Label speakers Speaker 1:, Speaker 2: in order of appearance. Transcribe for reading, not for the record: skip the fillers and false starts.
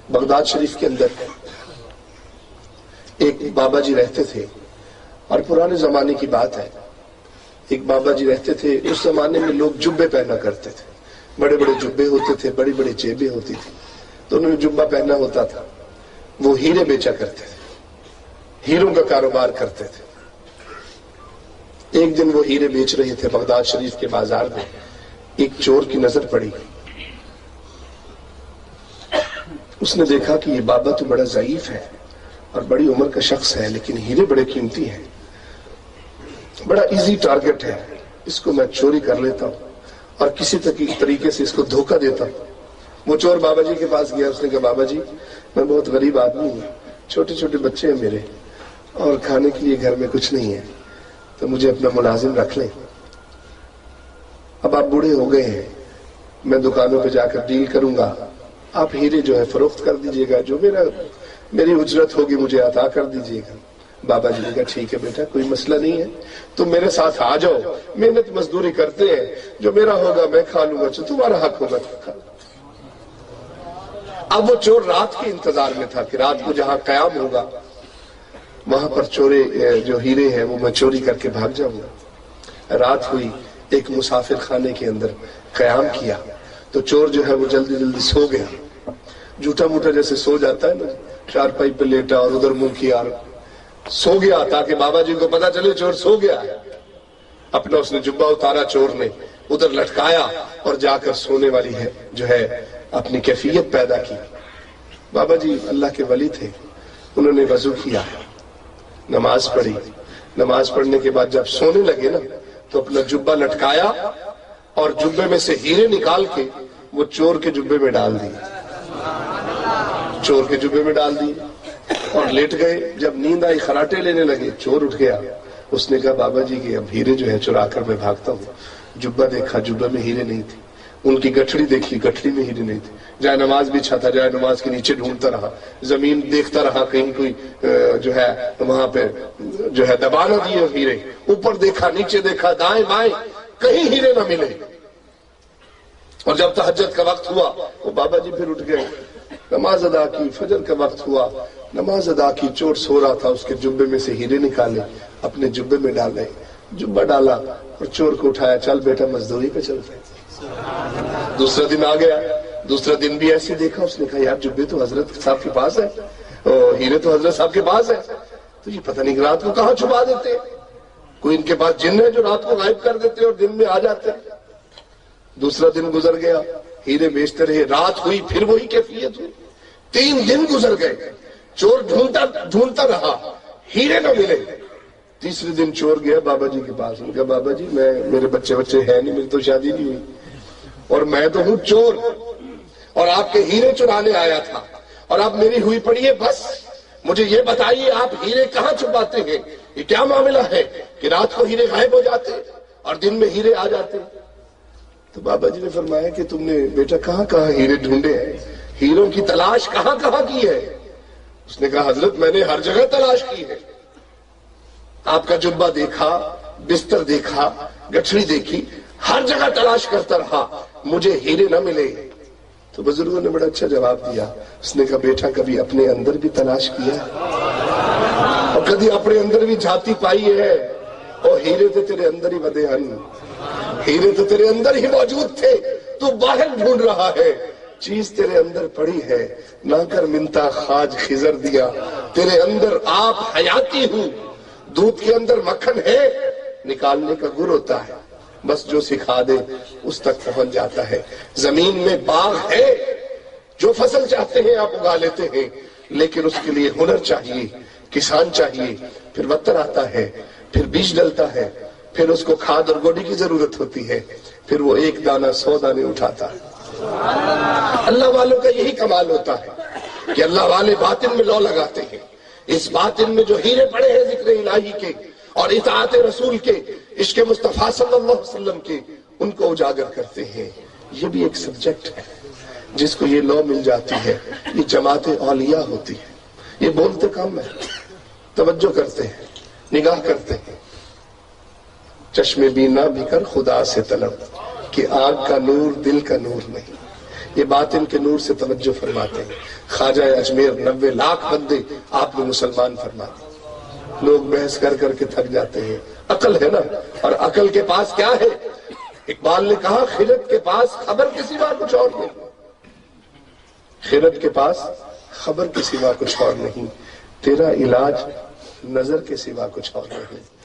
Speaker 1: Baghdad شریف کے اندر ایک بابا جی رہتے تھے، اور پرانے زمانے کی بات ہے، ایک بابا جی رہتے تھے. اس زمانے میں لوگ جبے پہنا کرتے تھے، بڑے بڑے جبے ہوتے تھے، بڑی بڑی جیبیں ہوتی تھی. تو انہوں نے جبہ پہنا ہوتا تھا. وہ ہیرے بیچا کرتے تھے، ہیروں کا کاروبار کرتے تھے. ایک دن وہ ہیرے بیچ رہے تھے بغداد شریف کے بازار میں. ایک چور کی نظر پڑی. اس نے دیکھا کہ یہ بابا تو بڑا ضعیف ہے اور بڑی عمر کا شخص ہے، لیکن ہیرے بڑے قیمتی ہیں، بڑا ایزی ٹارگٹ ہے، اس کو میں چوری کر لیتا ہوں اور کسی طریقے سے اس کو دھوکہ دیتا ہوں. وہ چور بابا جی کے پاس گیا. اس نے کہا بابا جی میں بہت غریب آدمی ہوں، چھوٹے چھوٹے بچے ہیں میرے، اور کھانے کے لیے گھر میں کچھ نہیں ہے، تو مجھے اپنا ملازم رکھ لیں. اب آپ بوڑھے ہو گئے ہیں، میں دکانوں پہ جا کر ڈیل کروں گا، آپ ہیرے جو ہے فروخت کر دیجئے گا، جو میری اجرت ہوگی مجھے عطا کر دیجئے گا. بابا جی نے کہا ٹھیک ہے بیٹا، کوئی مسئلہ نہیں ہے، تم میرے ساتھ آ جاؤ، محنت مزدوری کرتے ہیں، جو میرا ہوگا میں کھا لوں گا، جو تمہارا حق ہوگا تو کھا. اب وہ چور رات کے انتظار میں تھا کہ رات کو جہاں قیام ہوگا وہاں پر چورے جو ہیرے ہیں وہ میں چوری کر کے بھاگ جاؤں گا. رات ہوئی، ایک مسافر خانے کے اندر قیام کیا. تو چور جو ہے وہ جلدی جلدی سو گیا، جھوٹا موٹا جیسے سو جاتا ہے نا، چارپائی پہ لیٹا اور ادھر منہ کیا، سو گیا تاکہ بابا جی کو پتا چلے چور سو گیا ہے. اپنا اس نے جبہ اتارا، چور نے ادھر لٹکایا اور جا کر سونے والی ہے جو ہے اپنی کیفیت پیدا کی. بابا جی اللہ کے ولی تھے، انہوں نے وضو کیا، نماز پڑھی. نماز پڑھنے کے بعد جب سونے لگے نا تو اپنا جبہ لٹکایا اور جبے میں سے ہیرے نکال کے وہ چور کے جبے میں ڈال دی، چور کے جبے میں ڈال دی اور لیٹ گئے. جب نیند آئی خراٹے لینے لگے، چور اٹھ گیا. اس نے کہا بابا جی کہ اب ہیرے جو ہے چرا کر میں بھاگتا ہوں. جبہ دیکھا، جبہ میں ہیرے نہیں تھے. ان کی گٹھڑی دیکھی، گٹھڑی میں ہیرے نہیں تھے. جائے نماز بچھا تھا، جائے نماز کے نیچے ڈھونڈتا رہا، زمین دیکھتا رہا کہیں کوئی جو ہے وہاں پہ جو ہے دبا نہ دیے ہیرے. اوپر دیکھا، نیچے دیکھا، دائیں بائیں، کہیں ہیرے نہ ملے. اور جب تہجد کا وقت ہوا وہ بابا جی پھر اٹھ گئے، نماز ادا کی. فجر کا وقت ہوا، نماز ادا کی. چور سو رہا تھا، اس کے جبے میں سے ہیرے نکالے، اپنے جبے میں ڈالے. جبہ ڈالا اور چور کو اٹھایا، چل بیٹا مزدوری پہ چلتے ہیں. دوسرا دن آ گیا، دوسرا دن بھی ایسے دیکھا. اس نے کہا یار جبے تو حضرت صاحب کے پاس ہے، ہیرے تو حضرت صاحب کے پاس ہے، تو یہ پتہ نہیں رات کو کہاں چھپا دیتے ہیں. کوئی ان کے پاس جن ہے جو رات کو غائب کر دیتے اور دن میں آ جاتے ہیں. دوسرا دن گزر گیا، ہیرے بیچتے رہے. رات ہوئی، پھر وہی کیفیت ہوئی. 3 دن گزر گئے، چور ڈھونڈتا رہا، ہیرے نہ ملے. تیسرے دن چور گیا بابا جی کے پاس. ان کا بابا جی میرے بچے ہے نہیں، میری تو شادی نہیں ہوئی اور میں تو ہوں چور اور آپ کے ہیرے چرانے آیا تھا اور اب میری ہوئی پڑی ہے. بس مجھے یہ بتائیے آپ ہیرے کہاں چھپاتے ہیں؟ یہ کیا معاملہ ہے کہ رات کو ہیرے غائب ہو جاتے اور دن میں ہیرے آ جاتے؟ تو بابا جی نے فرمایا کہ تم نے بیٹا کہاں کہاں ہیرے ڈھونڈے ہیں، ہیروں کی تلاش کہاں کہاں کی ہے؟ اس نے کہا حضرت میں نے ہر جگہ تلاش کی ہے. آپ کا جبہ دیکھا، بستر دیکھا، گٹھڑی دیکھی، ہر جگہ تلاش کرتا رہا، مجھے ہیرے نہ ملے. تو بزرگوں نے بڑا اچھا جواب دیا. اس نے کہا بیٹا کبھی اپنے اندر بھی تلاش کیا اور کبھی اپنے اندر بھی جھاتی پائی ہے؟ اور ہیرے تو تیرے اندر ہی ودے ہن، ہیرے تو تیرے اندر ہی موجود تھے، تو باہر ڈھونڈ رہا ہے. چیز تیرے اندر پڑی ہے، نہ کر منتا خاج خزر دیا. تیرے اندر آپ حیاتی ہوں، دودھ کے اندر مکھن ہے، نکالنے کا گر ہوتا ہے، بس جو سکھا دے اس تک پہنچ جاتا ہے. زمین میں باغ ہے، جو فصل چاہتے ہیں آپ اگا لیتے ہیں، لیکن اس کے لیے ہنر چاہیے، کسان چاہیے. پھر وتر آتا ہے، پھر بیج ڈلتا ہے، پھر اس کو کھاد اور گوڈی کی ضرورت ہوتی ہے، پھر وہ 1 دانہ 100 دانے اٹھاتا ہے. اللہ والوں کا یہی کمال ہوتا ہے کہ اللہ والے باطن میں لو لگاتے ہیں. اس باطن میں جو ہیرے پڑے ہیں ذکر الہی کے اور اطاعت رسول کے، عشق مصطفیٰ صلی اللہ علیہ وسلم کے، ان کو اجاگر کرتے ہیں. یہ بھی ایک سبجیکٹ ہے جس کو یہ لو مل جاتی ہے. یہ جماعت اولیاء ہوتی ہے. یہ بولتے کم ہے، توجہ کرتے ہیں، نگاہ کرتے ہیں. چشم بینا بھی کر خدا سے طلب کہ آنکھ کا نور دل کا نور نہیں. یہ باطن کے نور سے توجہ فرماتے ہیں. خواجہ اجمیر 90 لاکھ بندے آپ نے مسلمان فرماتے. لوگ بحث کر کر کے تھک جاتے ہیں. عقل ہے نا, اور عقل کے پاس کیا ہے؟ اقبال نے کہا خرد کے پاس خبر کے سوا کچھ اور نہیں. خرد کے پاس خبر کے سوا کچھ اور نہیں. تیرا علاج نظر کے سوا کچھ اور نہیں.